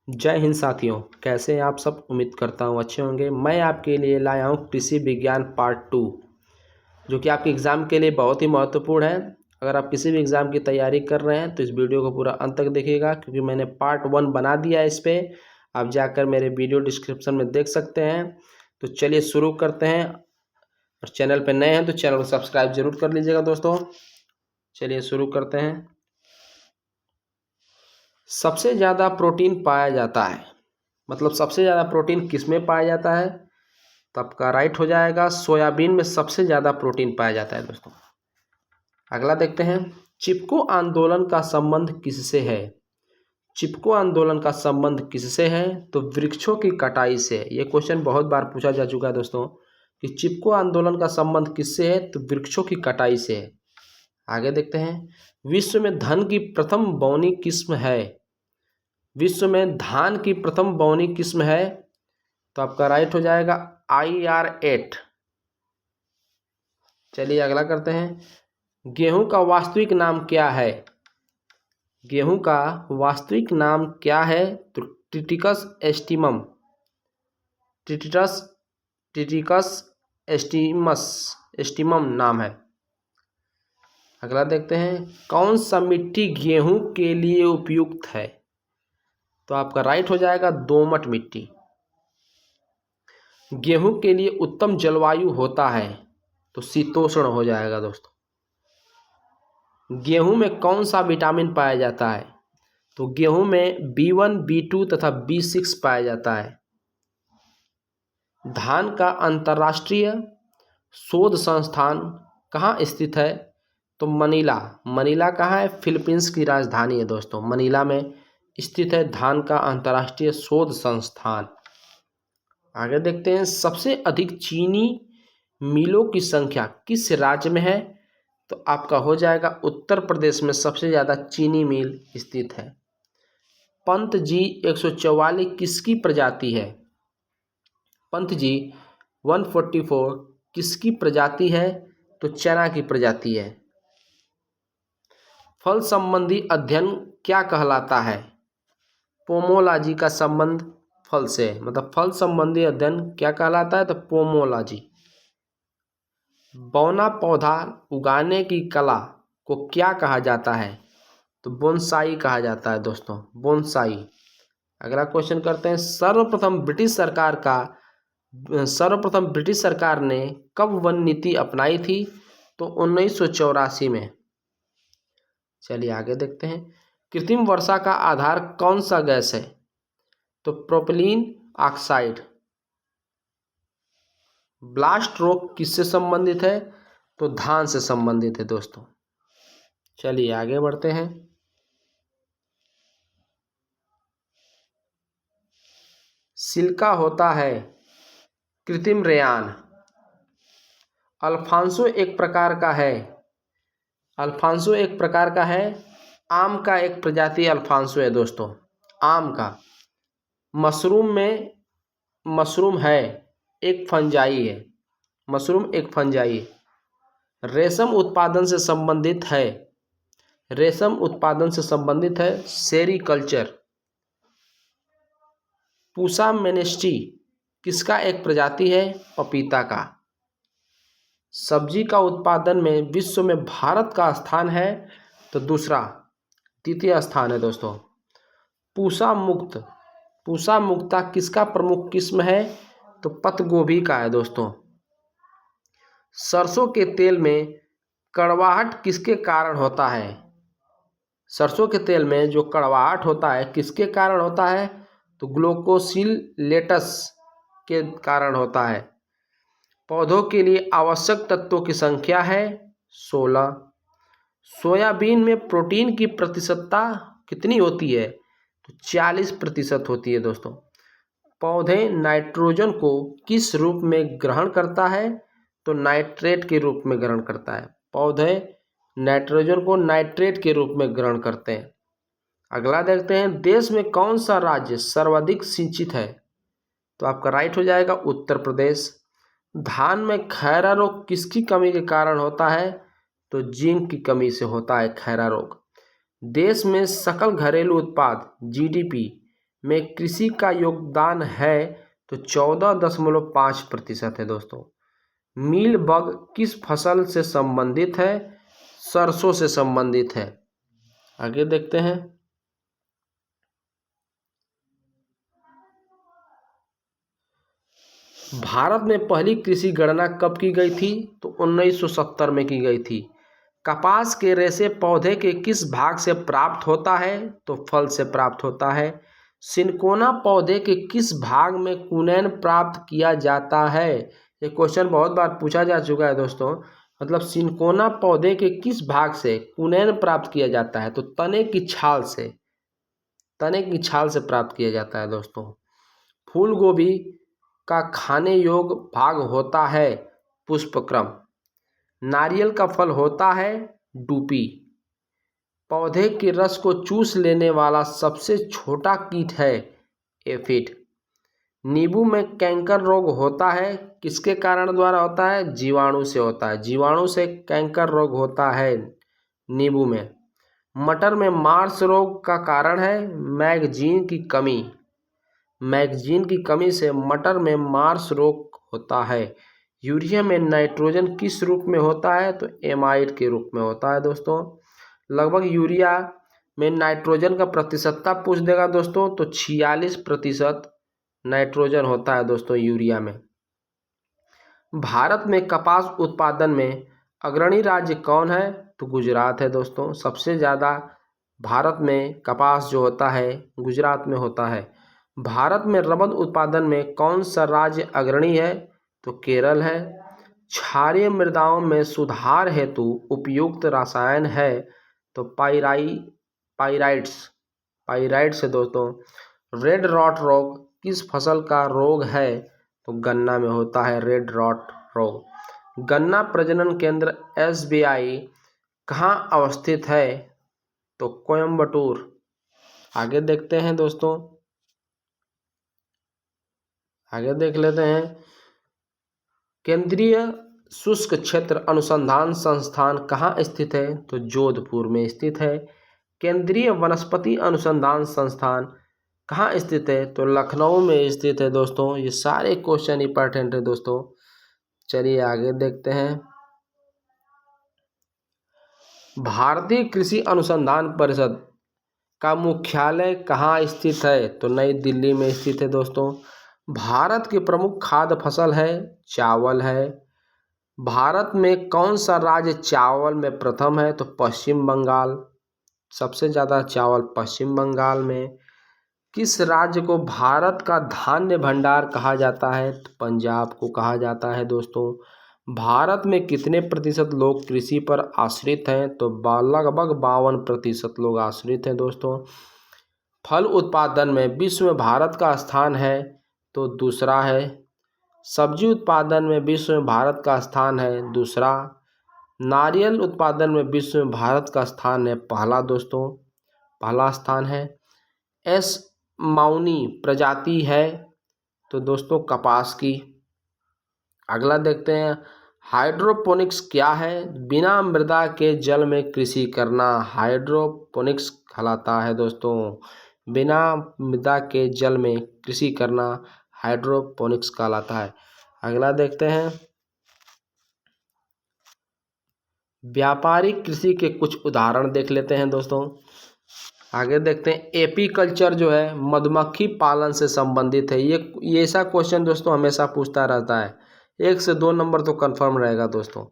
जय हिंद साथियों, कैसे हैं आप सब। उम्मीद करता हूँ अच्छे होंगे। मैं आपके लिए लाया हूँ कृषि विज्ञान पार्ट 2, जो कि आपके एग्ज़ाम के लिए बहुत ही महत्वपूर्ण है। अगर आप किसी भी एग्ज़ाम की तैयारी कर रहे हैं तो इस वीडियो को पूरा अंत तक देखिएगा, क्योंकि मैंने पार्ट 1 बना दिया है। इस पर आप जाकर मेरे वीडियो डिस्क्रिप्शन में देख सकते हैं। तो चलिए शुरू करते हैं। और चैनल पर नए हैं तो चैनल को सब्सक्राइब जरूर कर लीजिएगा दोस्तों। चलिए शुरू करते हैं। सबसे ज़्यादा प्रोटीन पाया जाता है, मतलब सबसे ज़्यादा प्रोटीन किस में पाया जाता है? तो आपका राइट हो जाएगा सोयाबीन में सबसे ज़्यादा प्रोटीन पाया जाता है दोस्तों। अगला देखते हैं, चिपको आंदोलन का संबंध किससे है? चिपको आंदोलन का संबंध किससे है? तो वृक्षों की कटाई से। ये क्वेश्चन बहुत बार पूछा जा चुका है दोस्तों कि चिपको आंदोलन का संबंध किससे है? तो वृक्षों की कटाई से है। आगे देखते हैं, विश्व में धान की प्रथम बौनी किस्म है? विश्व में धान की प्रथम बौनी किस्म है? तो आपका राइट हो जाएगा IR8। चलिए अगला करते हैं, गेहूं का वास्तविक नाम क्या है? गेहूं का वास्तविक नाम क्या है? तो ट्रिटिकस एस्टिमम, ट्रिटिकस एस्टिमम नाम है। अगला देखते हैं, कौन सा मिट्टी गेहूं के लिए उपयुक्त है? तो आपका राइट हो जाएगा दोमट मिट्टी। गेहूं के लिए उत्तम जलवायु होता है? तो शीतोष्ण हो जाएगा दोस्तों। गेहूं में कौन सा विटामिन पाया जाता है? तो गेहूं में B1, B2 तथा B6 पाया जाता है। धान का अंतर्राष्ट्रीय शोध संस्थान कहाँ स्थित है? तो मनीला कहाँ है? फिलीपींस की राजधानी है दोस्तों। मनीला में स्थित है धान का अंतर्राष्ट्रीय शोध संस्थान। आगे देखते हैं, सबसे अधिक चीनी मिलों की संख्या किस राज्य में है? तो आपका हो जाएगा उत्तर प्रदेश में सबसे ज़्यादा चीनी मिल स्थित है। पंत जी 144 किसकी प्रजाति है? पंत जी 144 किसकी प्रजाति है? तो चना की प्रजाति है। फल संबंधी अध्ययन क्या कहलाता है? पोमोलॉजी का संबंध फल से, मतलब फल संबंधी अध्ययन क्या कहलाता है? तो पोमोलॉजी। बौना पौधा उगाने की कला को क्या कहा जाता है? तो बोनसाई कहा जाता है दोस्तों, बोनसाई। अगला क्वेश्चन करते हैं, सर्वप्रथम ब्रिटिश सरकार ने कब वन नीति अपनाई थी? तो 1984 में। चलिए आगे देखते हैं, कृत्रिम वर्षा का आधार कौन सा गैस है? तो प्रोपिलीन ऑक्साइड। ब्लास्ट रोग किससे संबंधित है? तो धान से संबंधित है दोस्तों। चलिए आगे बढ़ते हैं, सिल्का होता है कृत्रिम रेयान। अल्फांसो एक प्रकार का है। आम का एक प्रजाति अल्फांसो है दोस्तों, आम का। मशरूम है एक फंजाई है। मशरूम एक फंजाई है। रेशम उत्पादन से संबंधित है सेरीकल्चर। पूसा मेनेस्टी किसका एक प्रजाति है? पपीता का। सब्जी का उत्पादन में विश्व में भारत का स्थान है? तो द्वितीय स्थान है दोस्तों। पूसा मुक्ता किसका प्रमुख किस्म है? तो पत्तगोभी का है दोस्तों। सरसों के तेल में कड़वाहट किसके कारण होता है? सरसों के तेल में जो कड़वाहट होता है किसके कारण होता है? तो ग्लूकोसिलेटस के कारण होता है। पौधों के लिए आवश्यक तत्वों की संख्या है 16। सोयाबीन में प्रोटीन की प्रतिशतता कितनी होती है? तो 40% होती है दोस्तों। पौधे नाइट्रोजन को किस रूप में ग्रहण करता है? तो नाइट्रेट के रूप में ग्रहण करता है। पौधे नाइट्रोजन को नाइट्रेट के रूप में ग्रहण करते हैं। अगला देखते हैं, देश में कौन सा राज्य सर्वाधिक सिंचित है? तो आपका राइट हो जाएगा उत्तर प्रदेश। धान में खैरा रोग किसकी कमी के कारण होता है? तो जिंक की कमी से होता है खैरा रोग। देश में सकल घरेलू उत्पाद GDP में कृषि का योगदान है तो 14.5% है दोस्तों। मील बग किस फसल से संबंधित है? सरसों से संबंधित है। आगे देखते हैं। भारत में पहली कृषि गणना कब की गई थी? तो 1970 में की गई थी। कपास के रेशे पौधे के किस भाग से प्राप्त होता है? तो फल से प्राप्त होता है। सिनकोना पौधे के किस भाग में कुनैन प्राप्त किया जाता है? ये क्वेश्चन बहुत बार पूछा जा चुका है दोस्तों। मतलब सिनकोना पौधे के किस भाग से कुनैन प्राप्त किया जाता है? तो तने की छाल से, तने की छाल से प्राप्त किया जाता है दोस्तों। फूल गोभी का खाने योग्य भाग होता है पुष्पक्रम। नारियल का फल होता है डूपी। पौधे के रस को चूस लेने वाला सबसे छोटा कीट है एफिड। नींबू में कैंकर रोग होता है किसके कारण द्वारा होता है? जीवाणु से होता है। जीवाणु से कैंकर रोग होता है नींबू में। मटर में मार्स रोग का कारण है मैगजीन की कमी। मैगजीन की कमी से मटर में मार्स रोग होता है। यूरिया में नाइट्रोजन किस रूप में होता है? तो एमाइड के रूप में होता है दोस्तों। लगभग यूरिया में नाइट्रोजन का प्रतिशतता पूछ देगा दोस्तों, तो 46% नाइट्रोजन होता है दोस्तों यूरिया में। भारत में कपास उत्पादन में अग्रणी राज्य कौन है? तो गुजरात है दोस्तों। सबसे ज़्यादा भारत में कपास जो होता है गुजरात में होता है। भारत में रबर उत्पादन में कौन सा राज्य अग्रणी है? तो केरल है। क्षारीय मृदाओं में सुधार हेतु उपयुक्त रसायन है तो पाइराइट्स है दोस्तों। रेड रॉट रोग किस फसल का रोग है? तो गन्ना में होता है रेड रॉट रोग। गन्ना प्रजनन केंद्र SBI कहाँ अवस्थित है? तो कोयम्बटूर। आगे देखते हैं दोस्तों, आगे देख लेते हैं। केंद्रीय शुष्क क्षेत्र अनुसंधान संस्थान कहाँ स्थित है? तो जोधपुर में स्थित है। केंद्रीय वनस्पति अनुसंधान संस्थान कहाँ स्थित है? तो लखनऊ में स्थित है दोस्तों। ये सारे क्वेश्चन इंपॉर्टेंट है दोस्तों। चलिए आगे देखते हैं। भारतीय कृषि अनुसंधान परिषद का मुख्यालय कहाँ स्थित है? तो नई दिल्ली में स्थित है दोस्तों। भारत की प्रमुख खाद्य फसल है चावल है। भारत में कौन सा राज्य चावल में प्रथम है? तो पश्चिम बंगाल। सबसे ज़्यादा चावल पश्चिम बंगाल में। किस राज्य को भारत का धान्य भंडार कहा जाता है? तो पंजाब को कहा जाता है दोस्तों। भारत में कितने प्रतिशत लोग कृषि पर आश्रित हैं? तो लगभग 52% लोग आश्रित हैं दोस्तों। फल उत्पादन में विश्व में भारत का स्थान है तो दूसरा है। सब्जी उत्पादन में विश्व में भारत का स्थान है दूसरा। नारियल उत्पादन में विश्व में भारत का स्थान है पहला दोस्तों, पहला स्थान है। एस माउनी प्रजाति है तो दोस्तों कपास की। अगला देखते हैं, हाइड्रोपोनिक्स क्या है? बिना मृदा के जल में कृषि करना हाइड्रोपोनिक्स कहलाता है दोस्तों। बिना मृदा के जल में कृषि करना हाइड्रोपोनिक्स कहलाता है। अगला देखते हैं, व्यापारिक कृषि के कुछ उदाहरण देख लेते हैं दोस्तों। आगे देखते हैं, एपीकल्चर जो है मधुमक्खी पालन से संबंधित है। ये ऐसा क्वेश्चन दोस्तों हमेशा पूछता रहता है। 1 से 2 नंबर तो कंफर्म रहेगा दोस्तों,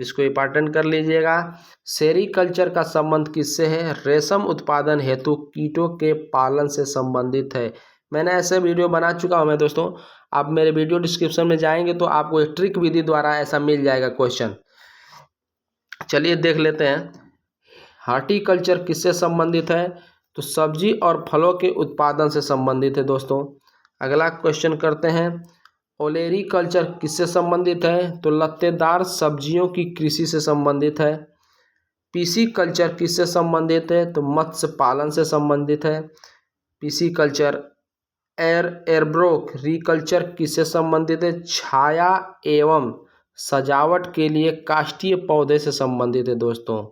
इसको इंपॉर्टेंट कर लीजिएगा। सेरीकल्चर का संबंध किससे है? रेशम उत्पादन हेतु कीटों के पालन से संबंधित है। मैंने ऐसे वीडियो बना चुका हूँ मैं दोस्तों, आप मेरे वीडियो डिस्क्रिप्शन में जाएंगे तो आपको एक ट्रिक विधि द्वारा ऐसा मिल जाएगा क्वेश्चन। चलिए देख लेते हैं, हार्टिकल्चर किससे संबंधित है? तो सब्जी और फलों के उत्पादन से संबंधित है दोस्तों। अगला क्वेश्चन करते हैं, ओलेरीकल्चर किससे संबंधित है? तो लत्तेदार सब्जियों की कृषि से संबंधित है। पीसीकल्चर किससे संबंधित है? तो मत्स्य पालन से संबंधित है पीसीकल्चर। एर्ब्रोरिकल्चर किससे संबंधित है? छाया एवं सजावट के लिए काष्ठीय पौधे से संबंधित है दोस्तों।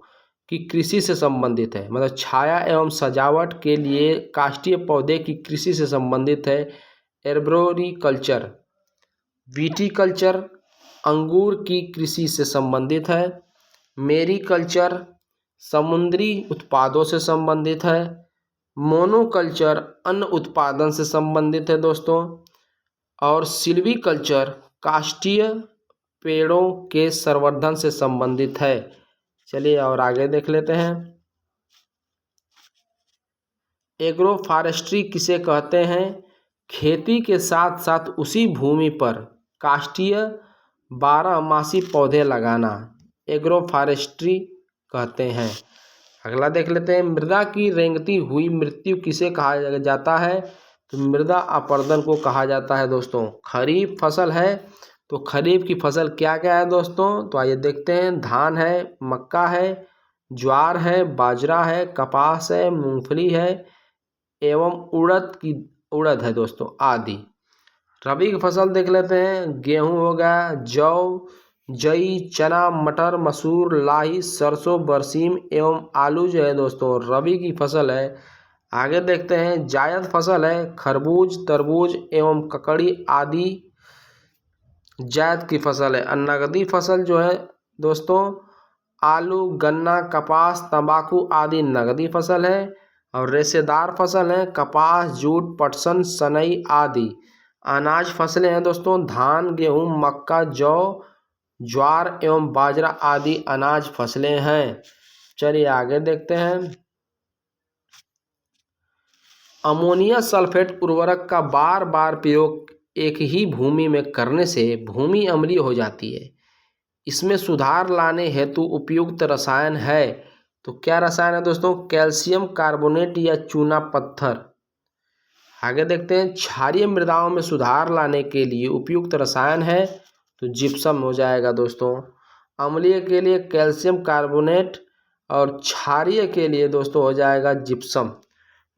की कृषि से संबंधित है, मतलब छाया एवं सजावट के लिए काष्ठीय पौधे की कृषि से संबंधित है एर्बोरिकल्चर। विटीकल्चर अंगूर की कृषि से संबंधित है। मेरीकल्चर समुद्री उत्पादों से संबंधित है। मोनोकल्चर अन्न उत्पादन से संबंधित है दोस्तों। और सिल्वीकल्चर काष्ठीय पेड़ों के संवर्धन से संबंधित है। चलिए और आगे देख लेते हैं। एग्रो फॉरेस्ट्री किसे कहते हैं? खेती के साथ साथ उसी भूमि पर काष्ठीय बारहमासी पौधे लगाना एग्रो फॉरेस्ट्री कहते हैं। अगला देख लेते हैं। मृदा की रेंगती हुई मृत्यु किसे कहा जाता है? तो मृदा अपरदन को कहा जाता है दोस्तों। खरीफ फसल है तो खरीफ की फसल क्या क्या है दोस्तों? तो आइए देखते हैं। धान है, मक्का है, ज्वार है, बाजरा है, कपास है, मूंगफली है एवं उड़द है दोस्तों आदि। रबी की फसल देख लेते हैं। गेहूं हो गया, जौ, जई, चना, मटर, मसूर, लाही, सरसों, बरसीम एवं आलू जो है दोस्तों रबी की फसल है। आगे देखते हैं। जायद फसल है, खरबूज, तरबूज एवं ककड़ी आदि जायद की फसल है। और नकदी फसल जो है दोस्तों आलू, गन्ना, कपास, तंबाकू आदि नकदी फसल है। और रेशेदार फसल है कपास, जूट, पटसन, सनई आदि। अनाज फसलें हैं दोस्तों धान, गेहूं, मक्का, जौ, ज्वार एवं बाजरा आदि अनाज फसलें हैं। चलिए आगे देखते हैं। अमोनिया सल्फेट उर्वरक का बार बार प्रयोग एक ही भूमि में करने से भूमि अम्लीय हो जाती है। इसमें सुधार लाने हेतु उपयुक्त रसायन है। तो क्या रसायन है दोस्तों? कैल्शियम कार्बोनेट या चूना पत्थर। आगे देखते हैं। क्षारीय मृदाओं में सुधार लाने के लिए उपयुक्त रसायन है तो जिप्सम हो जाएगा दोस्तों। अम्लीय के लिए कैल्शियम कार्बोनेट और क्षारीय के लिए दोस्तों हो जाएगा जिप्सम।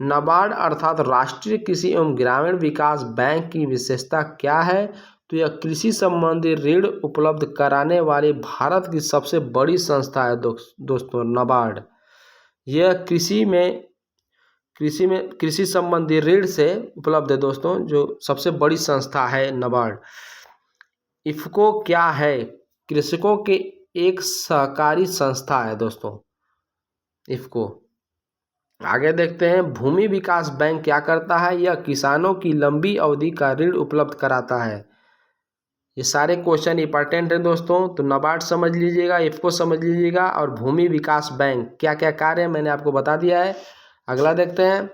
नाबार्ड अर्थात राष्ट्रीय कृषि एवं ग्रामीण विकास बैंक की विशेषता क्या है? तो यह कृषि संबंधी ऋण उपलब्ध कराने वाली भारत की सबसे बड़ी संस्था है दोस्तों नाबार्ड। यह कृषि संबंधी ऋण से उपलब्ध है दोस्तों, जो सबसे बड़ी संस्था है नाबार्ड। इफ़को क्या है? कृषकों के एक सहकारी संस्था है दोस्तों इफ़को। आगे देखते हैं। भूमि विकास बैंक क्या करता है? यह किसानों की लंबी अवधि का ऋण उपलब्ध कराता है। ये सारे क्वेश्चन इंपॉर्टेंट है दोस्तों, तो नाबार्ड समझ लीजिएगा, इफ़को समझ लीजिएगा और भूमि विकास बैंक क्या क्या कार्य है मैंने आपको बता दिया है। अगला देखते हैं।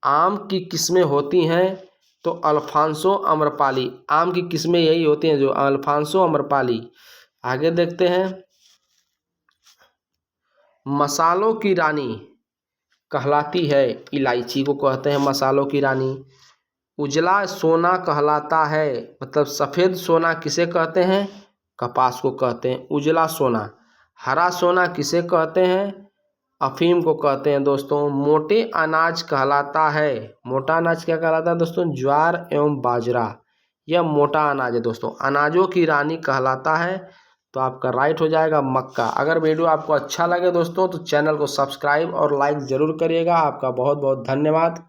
आम की किस्में होती हैं तो अल्फांसो आम्रपाली। आम की किस्में यही होती हैं जो अल्फांसो आम्रपाली। आगे देखते हैं। मसालों की रानी कहलाती है इलायची को कहते हैं मसालों की रानी। उजला सोना कहलाता है, मतलब सफ़ेद सोना किसे कहते हैं? कपास को कहते हैं उजला सोना। हरा सोना किसे कहते हैं? अफीम को कहते हैं दोस्तों। मोटे अनाज कहलाता है, मोटा अनाज क्या कहलाता है दोस्तों? ज्वार एवं बाजरा। यह मोटा अनाज है दोस्तों। अनाजों की रानी कहलाता है तो आपका राइट हो जाएगा मक्का। अगर वीडियो आपको अच्छा लगे दोस्तों तो चैनल को सब्सक्राइब और लाइक ज़रूर करिएगा। आपका बहुत बहुत धन्यवाद।